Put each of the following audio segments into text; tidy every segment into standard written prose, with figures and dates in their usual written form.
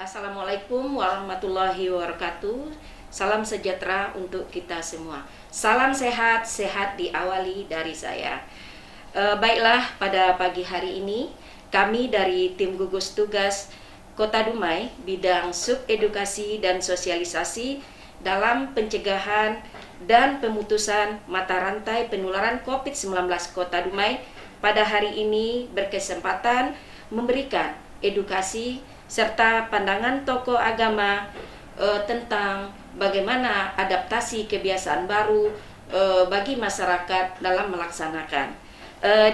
Assalamualaikum warahmatullahi wabarakatuh. Salam sejahtera untuk kita semua. Salam sehat, sehat diawali dari saya. Baiklah, pada pagi hari ini kami dari tim gugus tugas Kota Dumai bidang subedukasi dan sosialisasi dalam pencegahan dan pemutusan mata rantai penularan COVID-19 Kota Dumai pada hari ini berkesempatan memberikan edukasi serta pandangan tokoh agama tentang bagaimana adaptasi kebiasaan baru bagi masyarakat dalam melaksanakan.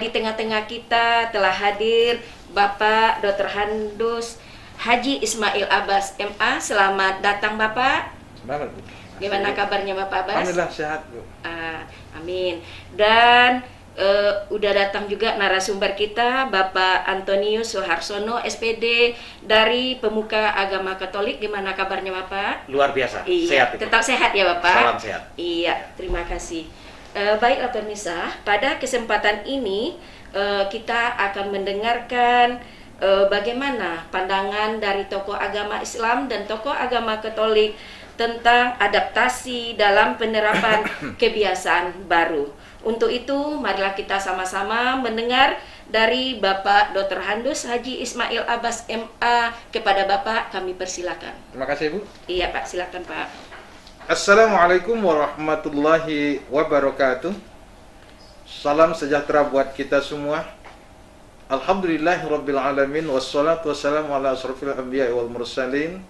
Di tengah-tengah kita telah hadir Bapak Dr. Handus Haji Ismail Abbas MA. Selamat datang Bapak. Selamat. Gimana kabarnya Bapak Abbas? Alhamdulillah sehat Bu. Amin. Dan udah datang juga narasumber kita Bapak Antonius Soeharsono SPD dari Pemuka Agama Katolik. Gimana kabarnya Bapak? Luar biasa. Iya, Sehat Ibu. tetap sehat ya Bapak. Salam sehat. Iya, terima kasih. Baiklah pemirsa, pada kesempatan ini kita akan mendengarkan bagaimana pandangan dari tokoh agama Islam dan tokoh agama Katolik tentang adaptasi dalam penerapan kebiasaan baru. Untuk itu, marilah kita sama-sama mendengar dari Bapak Dr. Handus Haji Ismail Abbas MA. Kepada Bapak kami persilakan. Terima kasih Bu. Iya Pak, silakan Pak. Assalamualaikum warahmatullahi wabarakatuh. Salam sejahtera buat kita semua. Alhamdulillahirabbil alamin wassalatu wassalamu ala asrofil anbiya'i wal mursalin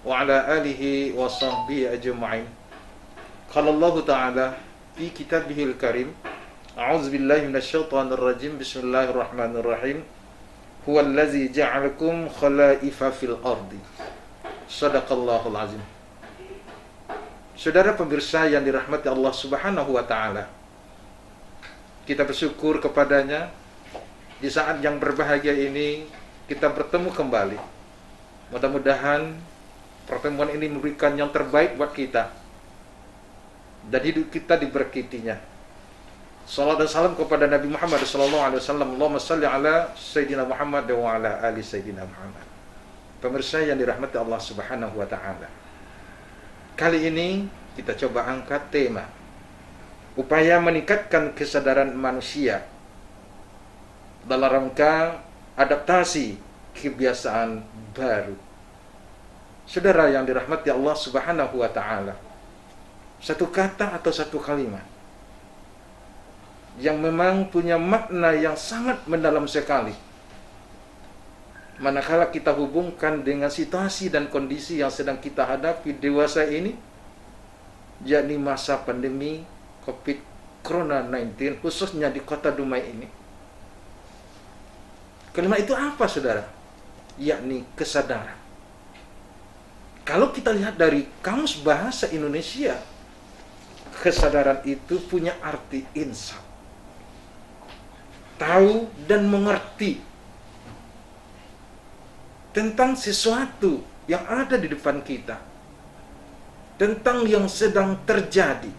wa ala alihi wa sahbihi ajma'in. Qala Allah Ta'ala fi kitabihil karim, a'udzu billahi minasyaitonir rajim, bismillahirrahmanirrahim. Huwallazi ja'alakum khalaifa fil ardi. Shadaqallahul azim. Saudara pemirsa yang dirahmati Allah Subhanahu wa taala, kita bersyukur kepadanya di saat yang berbahagia ini kita bertemu kembali. Mudah-mudahan pertemuan ini memberikan yang terbaik buat kita dan hidup kita diberkatinya. Salam dan salam kepada Nabi Muhammad sallallahu alaihi wasallam. Allahumma shalli ala Sayyidina Muhammad wa ala ali Sayyidina Muhammad. Pemirsa yang dirahmati Allah Subhanahu wa taala, kali ini kita coba angkat tema upaya meningkatkan kesadaran manusia dalam rangka adaptasi kebiasaan baru. Saudara yang dirahmati Allah Subhanahu wa taala, satu kata atau satu kalimat yang memang punya makna yang sangat mendalam sekali manakala kita hubungkan dengan situasi dan kondisi yang sedang kita hadapi dewasa ini, yakni masa pandemi COVID-19 khususnya di Kota Dumai ini. Kalimat itu apa saudara? Yakni kesadaran. Kalau kita lihat dari Kamus Bahasa Indonesia, kesadaran itu punya arti insaf, tahu dan mengerti tentang sesuatu yang ada di depan kita, tentang yang sedang terjadi.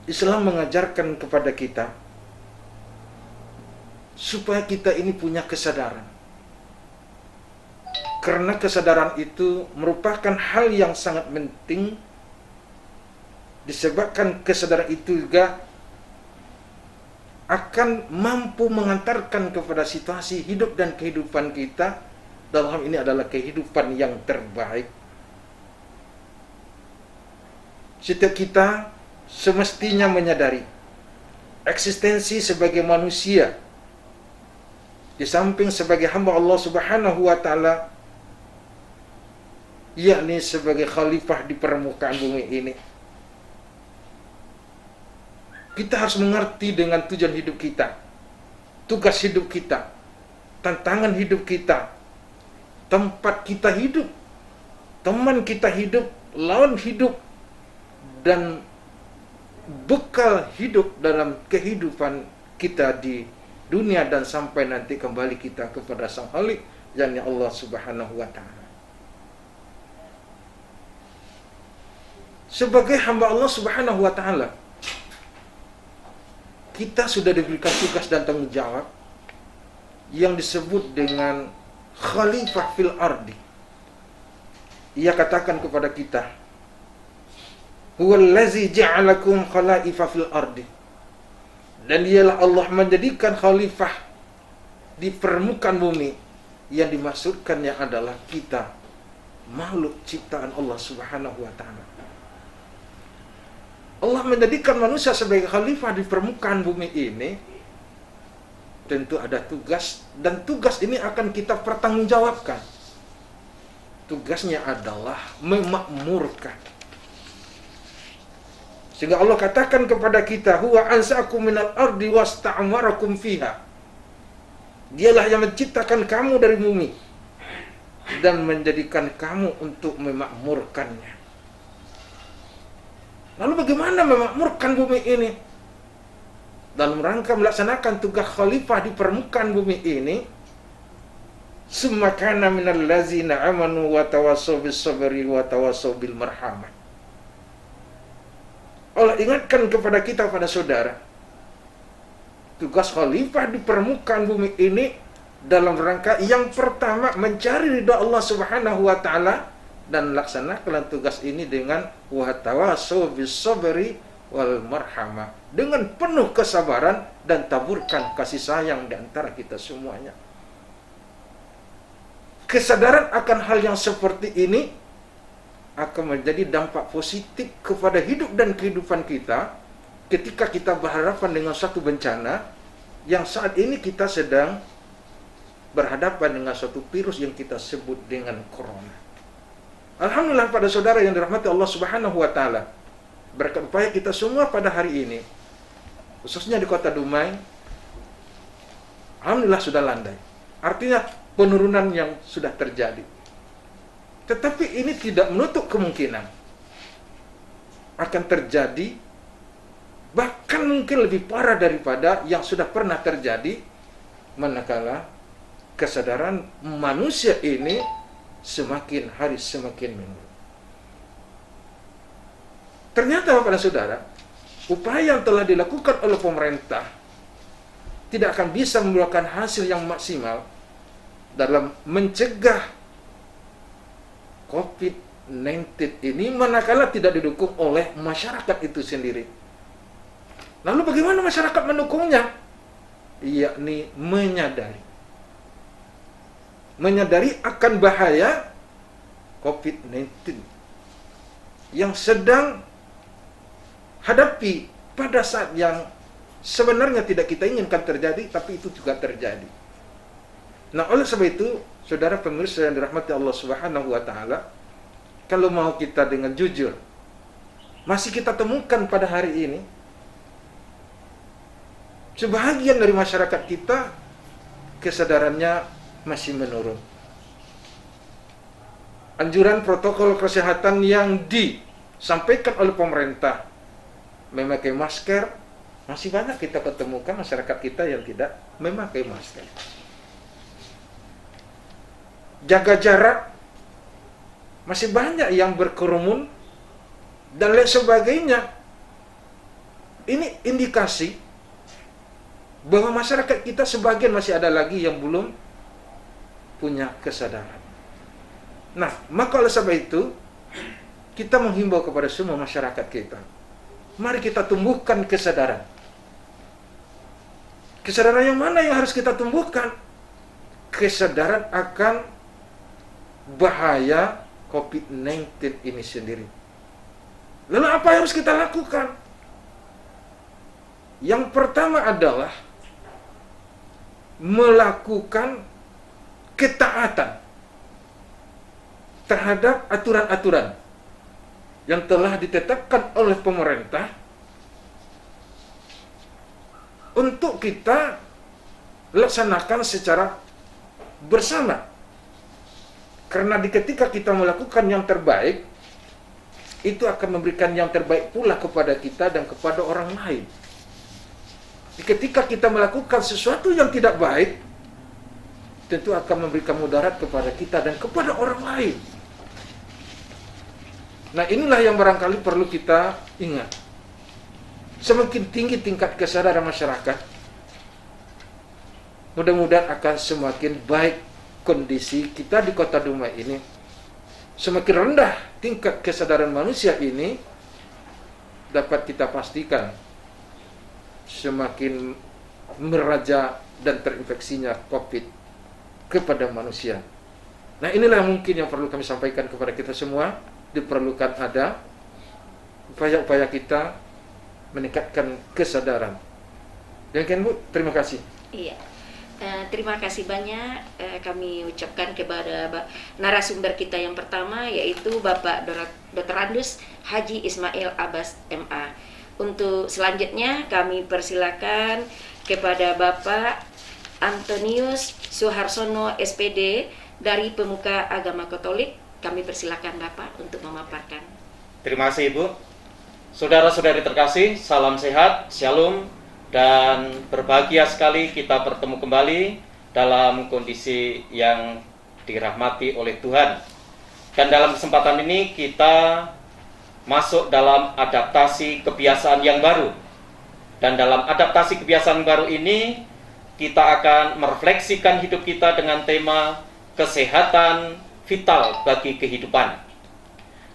Islam mengajarkan kepada kita supaya kita ini punya kesadaran, karena kesadaran itu merupakan hal yang sangat penting, disebabkan kesadaran itu juga akan mampu mengantarkan kepada situasi hidup dan kehidupan kita. Dalam ini adalah kehidupan yang terbaik. Setiap kita semestinya menyadari eksistensi sebagai manusia, di samping sebagai hamba Allah Subhanahu wa taala, yakni sebagai khalifah di permukaan bumi ini. Kita harus mengerti dengan tujuan hidup kita, tugas hidup kita, tantangan hidup kita, tempat kita hidup teman kita hidup, lawan hidup, dan bekal hidup dalam kehidupan kita di dunia dan sampai nanti kembali kita kepada Sang Khalik, yakni Allah Subhanahu wa taala. Sebagai hamba Allah Subhanahu wa taala, kita sudah diberikan tugas dan tanggung jawab yang disebut dengan khalifah fil ardi. Ia katakan kepada kita, huwallazi ja'alakum khalaifa fil ardi. Dan dialah Allah menjadikan khalifah di permukaan bumi. Yang dimaksudkannya adalah kita, makhluk ciptaan Allah Subhanahu wa taala. Allah menjadikan manusia sebagai khalifah di permukaan bumi ini. Tentu ada tugas, dan tugas ini akan kita pertanggungjawabkan. Tugasnya adalah memakmurkan. Sehingga Allah katakan kepada kita, huwa ansa'akum minal ardi wasta'amarakum fiha. Dialah yang menciptakan kamu dari bumi dan menjadikan kamu untuk memakmurkannya. Lalu bagaimana memakmurkan bumi ini? Dalam rangka melaksanakan tugas khalifah di permukaan bumi ini, summa kana minal ladzina amanu wa tawassaw bis sabri wa tawassaw bil marhamah. Allah ingatkan kepada kita, pada saudara, tugas khalifah di permukaan bumi ini dalam rangka yang pertama mencari ridha Allah Subhanahu wa taala, dan laksanakanlah tugas ini dengan wa tawassaw bis sabri wal marhamah, dengan penuh kesabaran dan taburkan kasih sayang di antara kita semuanya. Kesadaran akan hal yang seperti ini akan menjadi dampak positif kepada hidup dan kehidupan kita ketika kita berhadapan dengan suatu bencana yang saat ini kita sedang berhadapan dengan suatu virus yang kita sebut dengan corona. Alhamdulillah pada saudara yang dirahmati Allah Subhanahu wa taala, berkat upaya kita semua pada hari ini, khususnya di kota Dumai, alhamdulillah sudah landai. Artinya penurunan yang sudah terjadi. Tetapi ini tidak menutup kemungkinan akan terjadi, bahkan mungkin lebih parah daripada yang sudah pernah terjadi, manakala kesadaran manusia ini semakin hari semakin menurun. Ternyata pada saudara, upaya yang telah dilakukan oleh pemerintah tidak akan bisa membuahkan hasil yang maksimal dalam mencegah COVID-19 ini manakala tidak didukung oleh masyarakat itu sendiri. Lalu bagaimana masyarakat mendukungnya? Yakni menyadari akan bahaya COVID-19 yang sedang hadapi pada saat yang sebenarnya tidak kita inginkan terjadi, tapi itu juga terjadi. Nah, oleh sebab itu, saudara pemirsa yang dirahmati Allah Subhanahu wa taala, kalau mau kita dengan jujur, masih kita temukan pada hari ini sebahagian dari masyarakat kita kesadarannya masih menurun. Anjuran protokol kesehatan yang disampaikan oleh pemerintah, memakai masker, masih banyak kita ketemukan masyarakat kita yang tidak memakai masker. Jaga jarak, masih banyak yang berkerumun dan lain sebagainya. Ini indikasi bahwa masyarakat kita sebagian masih ada lagi yang belum punya kesadaran. Nah, maka oleh sebab itu kita menghimbau kepada semua masyarakat kita, mari kita tumbuhkan kesadaran. Kesadaran yang mana yang harus kita tumbuhkan? Kesadaran akan bahaya COVID-19 ini sendiri. Lalu apa yang harus kita lakukan? Yang pertama adalah melakukan ketaatan terhadap aturan-aturan yang telah ditetapkan oleh pemerintah untuk kita laksanakan secara bersama. Karena ketika kita melakukan yang terbaik, itu akan memberikan yang terbaik pula kepada kita dan kepada orang lain. Ketika kita melakukan sesuatu yang tidak baik, tentu akan memberikan mudarat kepada kita dan kepada orang lain. Nah, inilah yang barangkali perlu kita ingat. Semakin tinggi tingkat kesadaran masyarakat, mudah-mudahan akan semakin baik kondisi kita di Kota Dumai ini. Semakin rendah tingkat kesadaran manusia ini, dapat kita pastikan semakin meraja dan terinfeksinya COVID kepada manusia. Nah, inilah mungkin yang perlu kami sampaikan kepada kita semua. Diperlukan ada upaya-upaya kita meningkatkan kesadaran. Demikian Bu, terima kasih. Iya. Terima kasih banyak kami ucapkan kepada narasumber kita yang pertama, yaitu Bapak Dr. Andus Haji Ismail Abbas MA. Untuk selanjutnya kami persilakan kepada Bapak Antonius Suharsono SPD dari Pemuka Agama Katolik. Kami persilakan Bapak untuk memaparkan. Terima kasih Ibu. Saudara-saudari terkasih, salam sehat, shalom, dan berbahagia sekali kita bertemu kembali dalam kondisi yang dirahmati oleh Tuhan. Dan dalam kesempatan ini kita masuk dalam adaptasi kebiasaan yang baru. Dan dalam adaptasi kebiasaan baru ini, kita akan merefleksikan hidup kita dengan tema kesehatan vital bagi kehidupan.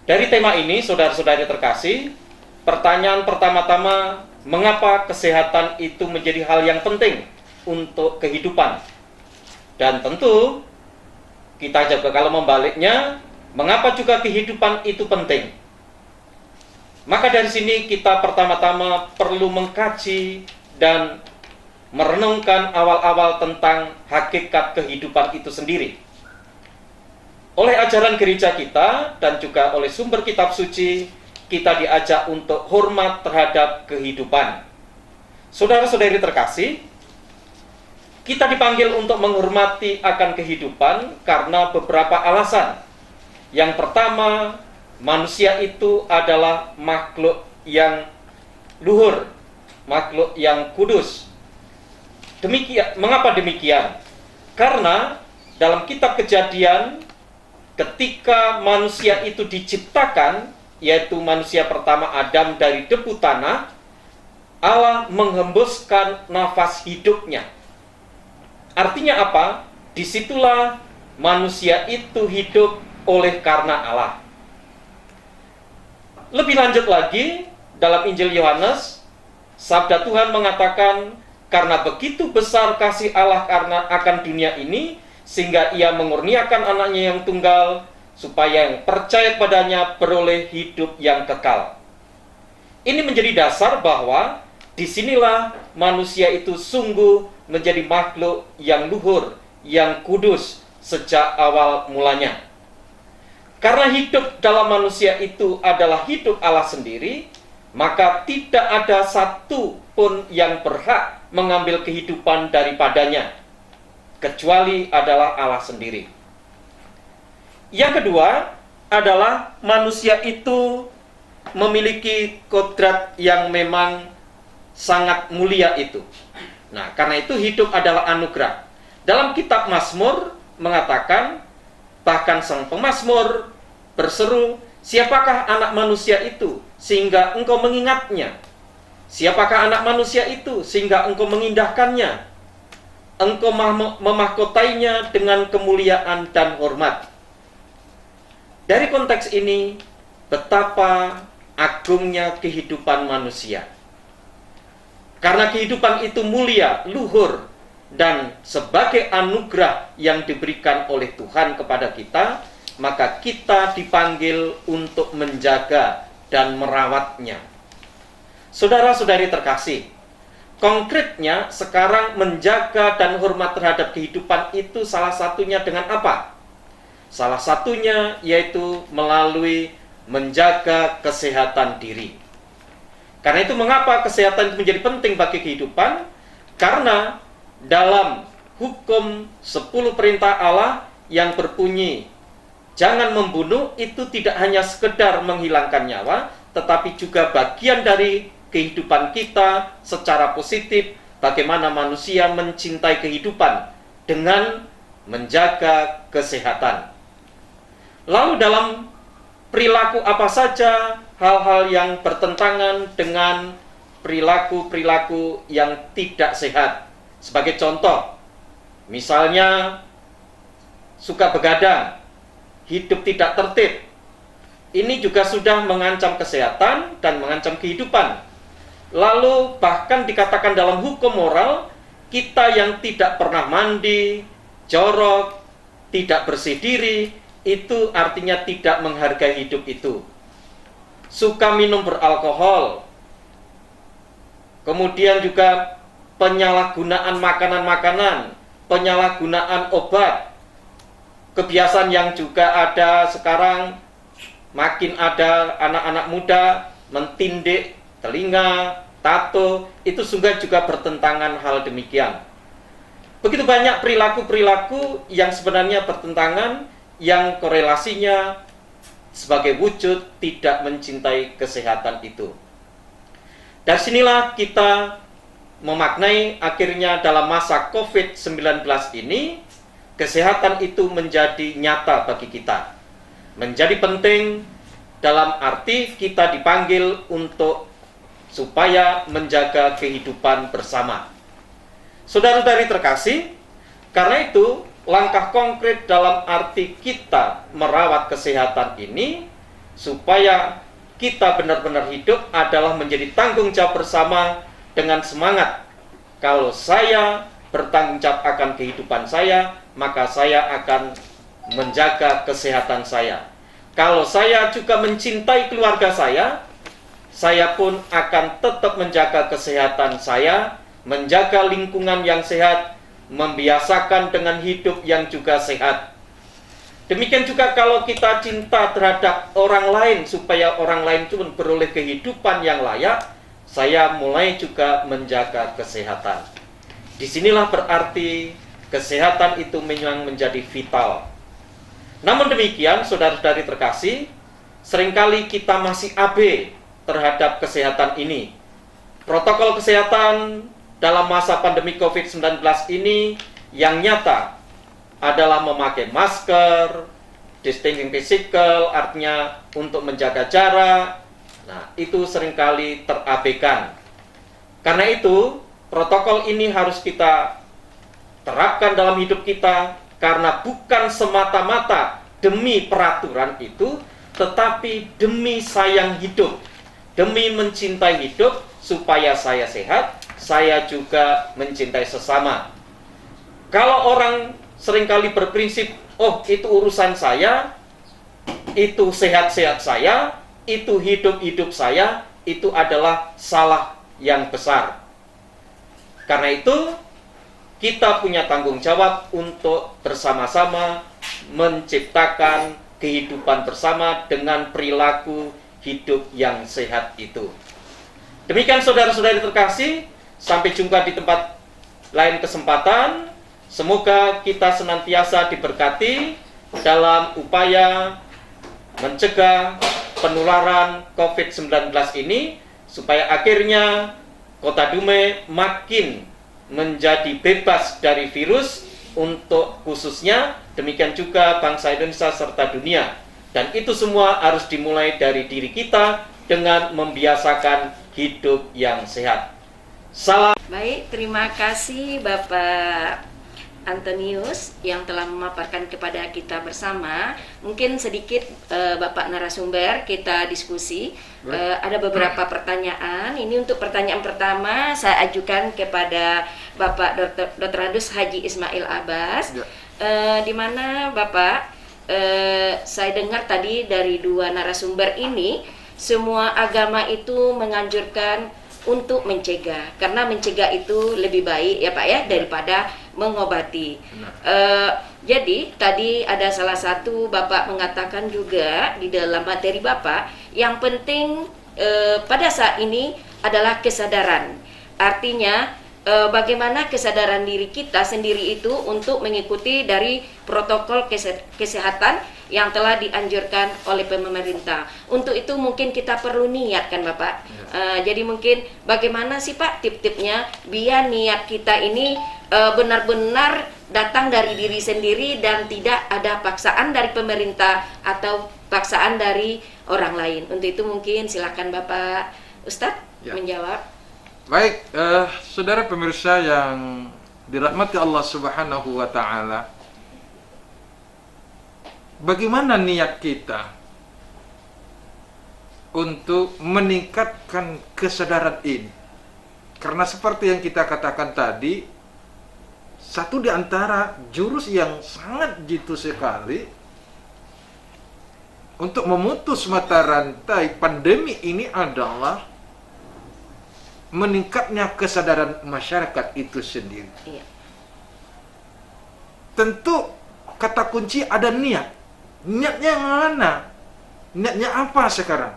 Dari tema ini, saudara-saudari terkasih, pertanyaan pertama-tama, mengapa kesehatan itu menjadi hal yang penting untuk kehidupan? Dan tentu, kita juga kalau membaliknya, mengapa juga kehidupan itu penting? Maka dari sini kita pertama-tama perlu mengkaji dan merenungkan awal-awal tentang hakikat kehidupan itu sendiri. Oleh ajaran gereja kita dan juga oleh sumber kitab suci, kita diajak untuk hormat terhadap kehidupan. Saudara-saudari terkasih, kita dipanggil untuk menghormati akan kehidupan karena beberapa alasan. Yang pertama, manusia itu adalah makhluk yang luhur, makhluk yang kudus. Mengapa demikian? Karena dalam kitab Kejadian, ketika manusia itu diciptakan, yaitu manusia pertama Adam dari debu tanah, Allah menghembuskan nafas hidupnya. Artinya apa? Disitulah manusia itu hidup oleh karena Allah. Lebih lanjut lagi, dalam Injil Yohanes, sabda Tuhan mengatakan, karena begitu besar kasih Allah karena akan dunia ini, sehingga ia mengurniakan anaknya yang tunggal, supaya yang percaya padanya beroleh hidup yang kekal. Ini menjadi dasar bahwa disinilah manusia itu sungguh menjadi makhluk yang luhur, yang kudus sejak awal mulanya. Karena hidup dalam manusia itu adalah hidup Allah sendiri, maka tidak ada satu pun yang berhak mengambil kehidupan daripadanya, kecuali adalah Allah sendiri. Yang kedua adalah manusia itu memiliki kodrat yang memang sangat mulia itu. Nah, karena itu hidup adalah anugerah. Dalam kitab Mazmur mengatakan, bahkan sang pemazmur berseru, siapakah anak manusia itu sehingga engkau mengingatnya? Siapakah anak manusia itu sehingga engkau mengindahkannya? Engkau memahkotainya dengan kemuliaan dan hormat. Dari konteks ini, betapa agungnya kehidupan manusia. Karena kehidupan itu mulia, luhur, dan sebagai anugerah yang diberikan oleh Tuhan kepada kita, maka kita dipanggil untuk menjaga dan merawatnya. Saudara-saudari terkasih, konkretnya sekarang menjaga dan hormat terhadap kehidupan itu salah satunya dengan apa? Salah satunya yaitu melalui menjaga kesehatan diri. Karena itu mengapa kesehatan itu menjadi penting bagi kehidupan? Karena dalam hukum 10 perintah Allah yang berbunyi, jangan membunuh itu tidak hanya sekedar menghilangkan nyawa, tetapi juga bagian dari kehidupan kita secara positif, bagaimana manusia mencintai kehidupan dengan menjaga kesehatan. Lalu dalam perilaku apa saja hal-hal yang bertentangan dengan perilaku-perilaku yang tidak sehat? Sebagai contoh, misalnya suka begadang, hidup tidak tertib. Ini juga sudah mengancam kesehatan dan mengancam kehidupan. Lalu bahkan dikatakan dalam hukum moral, kita yang tidak pernah mandi, jorok, tidak bersih diri, itu artinya tidak menghargai hidup itu. Suka minum beralkohol, kemudian juga penyalahgunaan makanan-makanan, penyalahgunaan obat, kebiasaan yang juga ada sekarang, makin ada anak-anak muda mentindik telinga, tato, itu sungguh juga bertentangan hal demikian. Begitu banyak perilaku-perilaku yang sebenarnya bertentangan, yang korelasinya sebagai wujud tidak mencintai kesehatan itu. Dari sinilah kita memaknai akhirnya dalam masa COVID-19 ini, kesehatan itu menjadi nyata bagi kita. Menjadi penting dalam arti kita dipanggil untuk supaya menjaga kehidupan bersama. Saudara-saudari terkasih, karena itu langkah konkret dalam arti kita merawat kesehatan ini supaya kita benar-benar hidup adalah menjadi tanggung jawab bersama dengan semangat. Kalau saya bertanggung jawab akan kehidupan saya, maka saya akan menjaga kesehatan saya. Kalau saya juga mencintai keluarga saya pun akan tetap menjaga kesehatan saya, menjaga lingkungan yang sehat, membiasakan dengan hidup yang juga sehat. Demikian juga kalau kita cinta terhadap orang lain, supaya orang lain pun beroleh kehidupan yang layak, saya mulai juga menjaga kesehatan. Disinilah berarti kesehatan itu memang menjadi vital. Namun demikian, saudara-saudari terkasih, seringkali kita masih abe terhadap kesehatan ini. Protokol kesehatan dalam masa pandemi COVID-19 ini yang nyata adalah memakai masker, distancing physical, artinya untuk menjaga jarak. Nah, itu seringkali terabaikan. Karena itu, protokol ini harus kita terapkan dalam hidup kita, karena bukan semata-mata demi peraturan itu, tetapi demi sayang hidup, demi mencintai hidup, supaya saya sehat, saya juga mencintai sesama. Kalau orang seringkali berprinsip, oh itu urusan saya, itu sehat-sehat saya, itu hidup-hidup saya, itu adalah salah yang besar. Karena itu, kita punya tanggung jawab untuk bersama-sama menciptakan kehidupan bersama dengan perilaku hidup yang sehat itu. Demikian saudara-saudari terkasih, sampai jumpa di tempat lain kesempatan. Semoga kita senantiasa diberkati dalam upaya mencegah penularan COVID-19 ini, supaya akhirnya Kota Dumai makin menjadi bebas dari virus untuk khususnya, demikian juga bangsa Indonesia serta dunia. Dan itu semua harus dimulai dari diri kita dengan membiasakan hidup yang sehat. Salam. Baik, terima kasih Bapak Antonius yang telah memaparkan kepada kita bersama. Mungkin sedikit Bapak narasumber kita diskusi. Ada beberapa pertanyaan. Ini untuk pertanyaan pertama saya ajukan kepada Bapak Dr. Andus Haji Ismail Abbas. Ya. Di mana Bapak, saya dengar tadi dari dua narasumber ini, semua agama itu menganjurkan untuk mencegah, karena mencegah itu lebih baik ya Pak ya daripada mengobati. Jadi tadi ada salah satu Bapak mengatakan juga di dalam materi Bapak, yang penting pada saat ini adalah kesadaran. Artinya bagaimana kesadaran diri kita sendiri itu untuk mengikuti dari protokol kesehatan yang telah dianjurkan oleh pemerintah. Untuk itu mungkin kita perlu niat kan Bapak. Jadi mungkin bagaimana sih Pak tip-tipnya biar niat kita ini benar-benar datang dari diri sendiri dan tidak ada paksaan dari pemerintah atau paksaan dari orang lain. Untuk itu mungkin silakan Bapak Ustadz menjawab. Baik, saudara pemirsa yang dirahmati Allah Subhanahu wa Ta'ala, bagaimana niat kita untuk meningkatkan kesadaran ini? Karena seperti yang kita katakan tadi, satu di antara jurus yang sangat jitu sekali untuk memutus mata rantai pandemi ini adalah meningkatnya kesadaran masyarakat itu sendiri. Iya. Tentu kata kunci ada niat. Niatnya yang mana? Niatnya apa sekarang?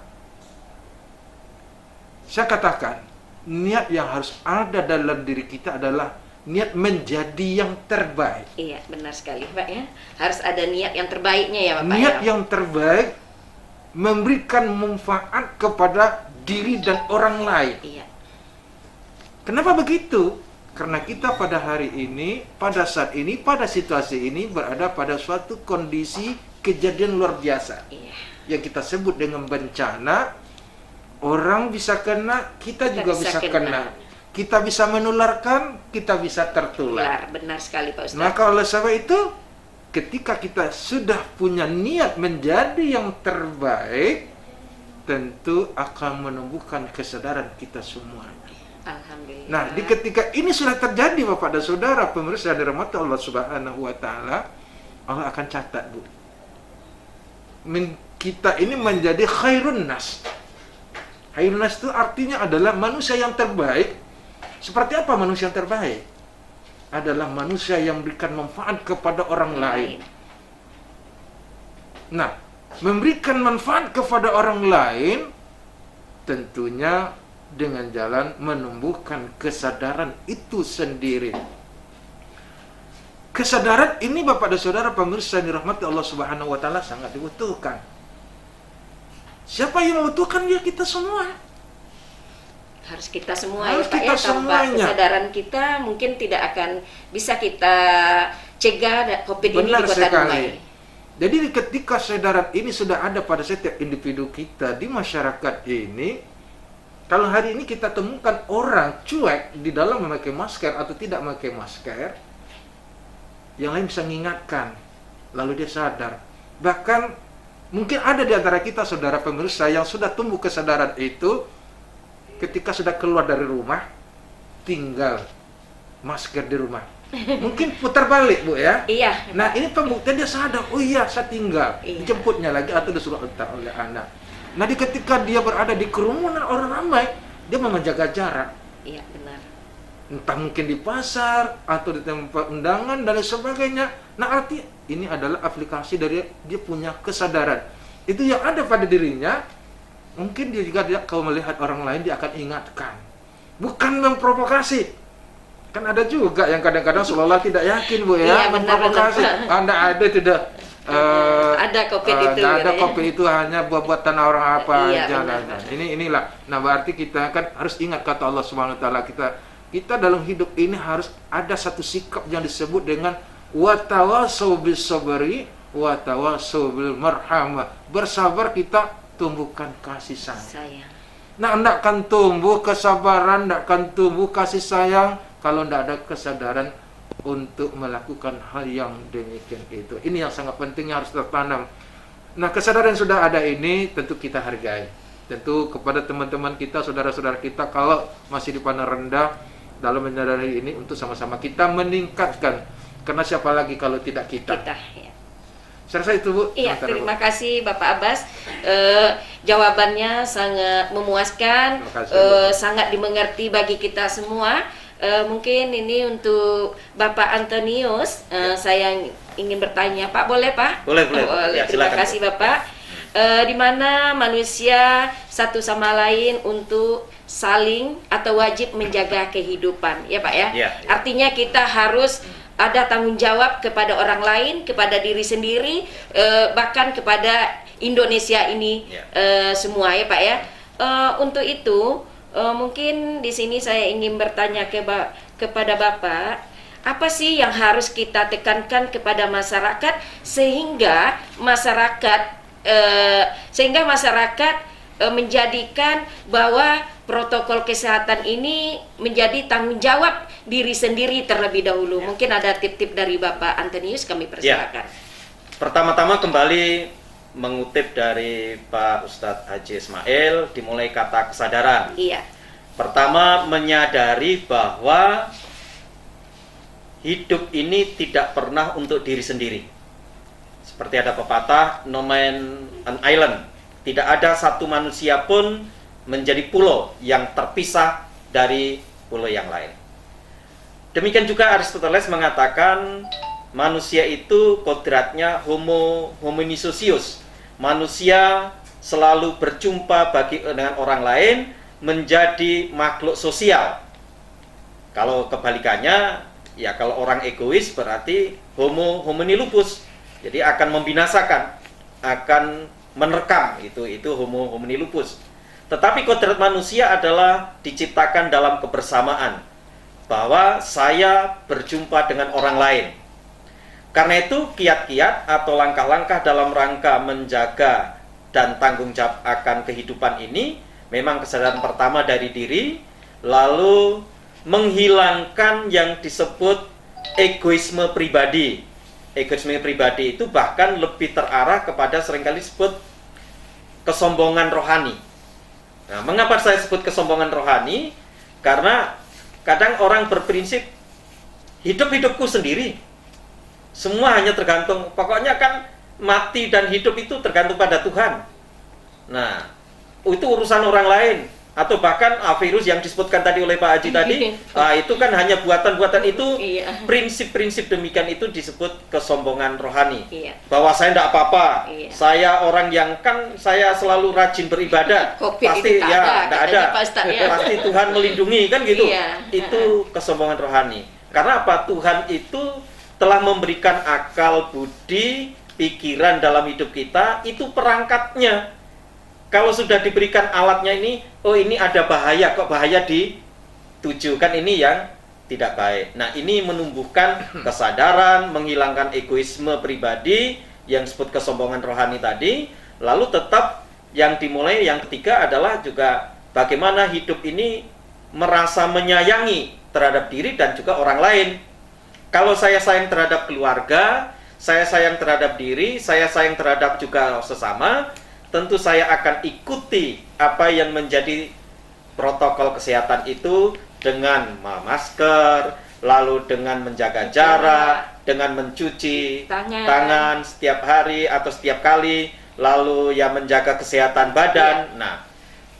Saya katakan, niat yang harus ada dalam diri kita adalah niat menjadi yang terbaik. Iya, benar sekali Pak ya. Harus ada niat yang terbaiknya ya Bapak. Niat yang terbaik memberikan manfaat kepada diri dan orang lain. Iya. Kenapa begitu? Karena kita pada hari ini, pada saat ini, pada situasi ini berada pada suatu kondisi kejadian luar biasa. Iya. Yang kita sebut dengan bencana. Orang bisa kena, kita juga bisa kena. Kita bisa menularkan, kita bisa tertular. Benar sekali Pak Ustadz. Maka oleh sebab itu, ketika kita sudah punya niat menjadi yang terbaik, tentu akan menumbuhkan kesadaran kita semua. Alhamdulillah. Nah, di ketika ini sudah terjadi Bapak dan Saudara pemirsa yang dirahmati Allah Subhanahu wa Ta'ala, Allah akan catat, Bu. Kita ini menjadi khairun nas. Khairun nas itu artinya adalah manusia yang terbaik. Seperti apa manusia yang terbaik? Adalah manusia yang memberikan manfaat kepada orang lain. Nah, memberikan manfaat kepada orang lain tentunya dengan jalan menumbuhkan kesadaran itu sendiri. Kesadaran ini Bapak dan Saudara pemirsa yang dirahmati Allah Subhanahu wa Ta'ala sangat dibutuhkan. Siapa yang membutuhkan? Ya kita semua. Harus kita semua Harus ya Pak kita ya. Tanpa semuanya. kesadaran kita mungkin tidak akan bisa kita cegah COVID ini di Kota Dumai. Jadi ketika kesadaran ini sudah ada pada setiap individu kita di masyarakat ini, kalau hari ini kita temukan orang cuek di dalam memakai masker atau tidak memakai masker, yang lain bisa mengingatkan, lalu dia sadar. Bahkan mungkin ada di antara kita saudara pemirsa yang sudah tumbuh kesadaran itu ketika sudah keluar dari rumah, tinggal masker di rumah. Mungkin putar balik Bu ya. Iya. Nah ini pembuktian dia sadar, oh iya saya tinggal. Iya. Dijemputnya lagi atau disuruh hantar oleh anak. Nah ketika dia berada di kerumunan orang ramai, dia mau menjaga jarak. Iya benar. Entah mungkin di pasar atau di tempat undangan dan sebagainya. Nah arti ini adalah aplikasi dari dia punya kesadaran. Itu yang ada pada dirinya. Mungkin dia juga kalau melihat orang lain dia akan ingatkan. Bukan memprovokasi. Kan ada juga yang kadang-kadang seolah tidak yakin Bu ya, Iya, memprovokasi. Anda ada tidak ada COVID itu. ada gitu ya. kopi itu hanya buat-buatan orang apa Iya, aja. benar. Nah, inilah. Nah, berarti kita kan harus ingat kata Allah Subhanahu wa Ta'ala, kita dalam hidup ini harus ada satu sikap yang disebut dengan wa tawassaw bis sabri wa tawassaw bil marhamah. Bersabar kita tumbuhkan kasih sayang. Nah, tidak akan tumbuh kesabaran, tidak akan tumbuh kasih sayang kalau tidak ada kesadaran untuk melakukan hal yang demikian itu. Ini yang sangat penting yang harus tertanam. Nah, kesadaran yang sudah ada ini tentu kita hargai. Tentu kepada teman-teman kita, saudara-saudara kita, kalau masih dipandang rendah dalam menyadari ini, untuk sama-sama kita meningkatkan. Karena siapa lagi kalau tidak kita? Ya. Saya rasa itu Bu. Iya, Sementara, terima Bu. kasih Bapak Abbas. Jawabannya sangat memuaskan, Terima kasih, Bu. sangat dimengerti bagi kita semua. Mungkin ini untuk Bapak Antonius, saya ingin bertanya, Pak, boleh Pak? Boleh. Ya, Terima silakan, kasih Bu. Bapak. Di mana manusia satu sama lain untuk saling atau wajib menjaga kehidupan, ya Pak ya? Ya. Artinya kita harus ada tanggung jawab kepada orang lain, kepada diri sendiri, bahkan kepada Indonesia ini semua ya Pak ya. Untuk itu mungkin di sini saya ingin bertanya kepada Bapak, apa sih yang harus kita tekankan kepada masyarakat sehingga masyarakat menjadikan bahwa protokol kesehatan ini menjadi tanggung jawab diri sendiri terlebih dahulu. Mungkin ada tip-tip dari Bapak Antonius, kami persilakan. Pertama-tama kembali mengutip dari Pak Ustadz Haji Ismail, dimulai kata kesadaran. Iya. Pertama, menyadari bahwa hidup ini tidak pernah untuk diri sendiri. Seperti ada pepatah, no man an island. Tidak ada satu manusia pun menjadi pulau yang terpisah dari pulau yang lain. Demikian juga Aristoteles mengatakan manusia itu kodratnya homo homini socius. Manusia selalu berjumpa dengan orang lain, menjadi makhluk sosial. Kalau kebalikannya, ya kalau orang egois berarti homo homini lupus. Jadi akan membinasakan, akan menerkam, itu homo homini lupus. Tetapi kodrat manusia adalah diciptakan dalam kebersamaan, bahwa saya berjumpa dengan orang lain. Karena itu kiat-kiat atau langkah-langkah dalam rangka menjaga dan tanggung jawab akan kehidupan ini memang kesadaran pertama dari diri, lalu menghilangkan yang disebut egoisme pribadi. Egoisme pribadi itu bahkan lebih terarah kepada seringkali disebut kesombongan rohani. Nah, mengapa saya sebut kesombongan rohani? Karena kadang orang berprinsip hidupku sendiri. Semua hanya tergantung, pokoknya kan mati dan hidup itu tergantung pada Tuhan. Nah, itu urusan orang lain. Atau bahkan virus yang disebutkan tadi oleh Pak Haji tadi, itu kan hanya buatan-buatan itu. Prinsip-prinsip demikian itu disebut kesombongan rohani. Bahwa saya tidak apa-apa, saya orang yang kan saya selalu rajin beribadah, pasti ya tidak ada, pasti Tuhan melindungi kan gitu. Itu kesombongan rohani. Karena apa? Tuhan itu telah memberikan akal, budi, pikiran dalam hidup kita, itu perangkatnya. Kalau sudah diberikan alatnya ini, oh ini ada bahaya, kok bahaya ditujukan ini yang tidak baik. Nah, ini menumbuhkan kesadaran, menghilangkan egoisme pribadi yang disebut kesombongan rohani tadi. Lalu tetap yang dimulai yang ketiga adalah juga bagaimana hidup ini merasa menyayangi terhadap diri dan juga orang lain. Kalau saya sayang terhadap keluarga, saya sayang terhadap diri, saya sayang terhadap juga sesama, tentu saya akan ikuti apa yang menjadi protokol kesehatan itu dengan masker, lalu dengan menjaga jarak, dengan mencuci tangan setiap hari atau setiap kali, lalu ya menjaga kesehatan badan. Nah,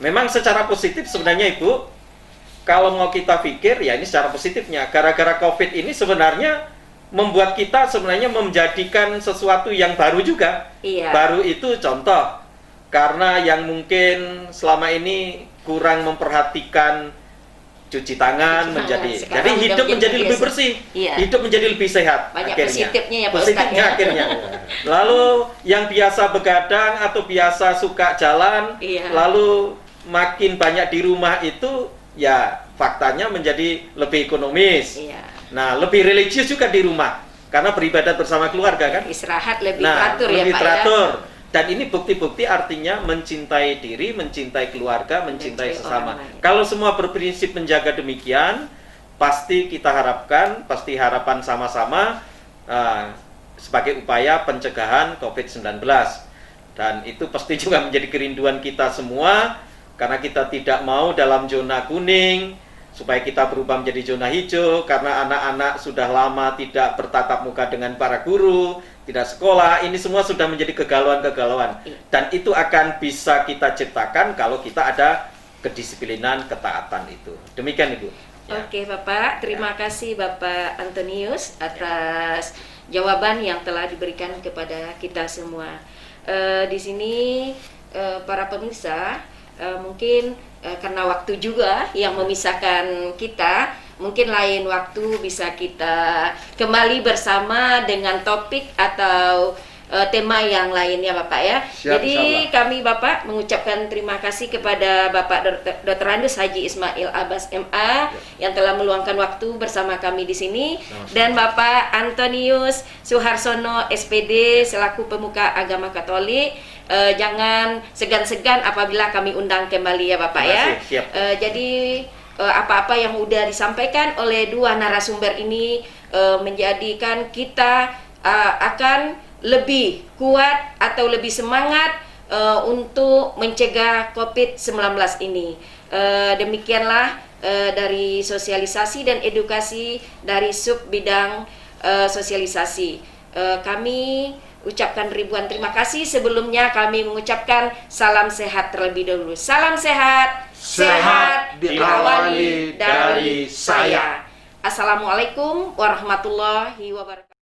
memang secara positif sebenarnya Ibu, kalau mau kita pikir ya ini secara positifnya, gara-gara COVID ini sebenarnya membuat kita sebenarnya menjadikan sesuatu yang baru juga. Baru itu contoh, karena yang mungkin selama ini kurang memperhatikan cuci tangan, jadi hidup menjadi lebih bersih, hidup menjadi lebih sehat. Banyak akhirnya positifnya ya Pak positifnya Ustadz, akhirnya. Lalu yang biasa begadang atau biasa suka jalan, lalu makin banyak di rumah itu, ya faktanya menjadi lebih ekonomis. Nah, lebih religius juga di rumah karena beribadat bersama keluarga kan. Istirahat lebih teratur ya lebih Pak teratur. ya. Dan ini bukti-bukti artinya mencintai diri, mencintai keluarga, mencintai sesama. Kalau semua berprinsip menjaga demikian, pasti kita harapkan, pasti harapan sama-sama sebagai upaya pencegahan COVID-19. Dan itu pasti juga menjadi kerinduan kita semua, karena kita tidak mau dalam zona kuning, supaya kita berubah menjadi zona hijau, karena anak-anak sudah lama tidak bertatap muka dengan para guru, tidak sekolah, ini semua sudah menjadi kegalauan-kegalauan. Dan itu akan bisa kita ciptakan kalau kita ada kedisiplinan, ketaatan itu. Demikian Ibu. Oke Bapak, terima kasih Bapak Antonius atas jawaban yang telah diberikan kepada kita semua. Di sini para pemirsa, mungkin karena waktu juga yang memisahkan kita, Mungkin lain waktu bisa kita kembali bersama dengan topik atau tema yang lainnya Bapak ya. Siap, Jadi insyaallah. kami Bapak mengucapkan terima kasih kepada Bapak Dr. Andes Haji Ismail Abbas MA yang telah meluangkan waktu bersama kami di sini, dan Bapak Antonius Suharsono SPD selaku pemuka agama Katolik. Jangan segan-segan apabila kami undang kembali ya Bapak Terima ya. kasih, siap. Jadi apa-apa yang sudah disampaikan oleh dua narasumber ini menjadikan kita akan lebih kuat atau lebih semangat untuk mencegah COVID-19 ini. Demikianlah dari sosialisasi dan edukasi dari sub bidang sosialisasi. Kami ucapkan ribuan terima kasih. Sebelumnya kami mengucapkan salam sehat terlebih dahulu. Salam sehat, Sehat diawali dari saya. Assalamualaikum warahmatullahi wabarakatuh.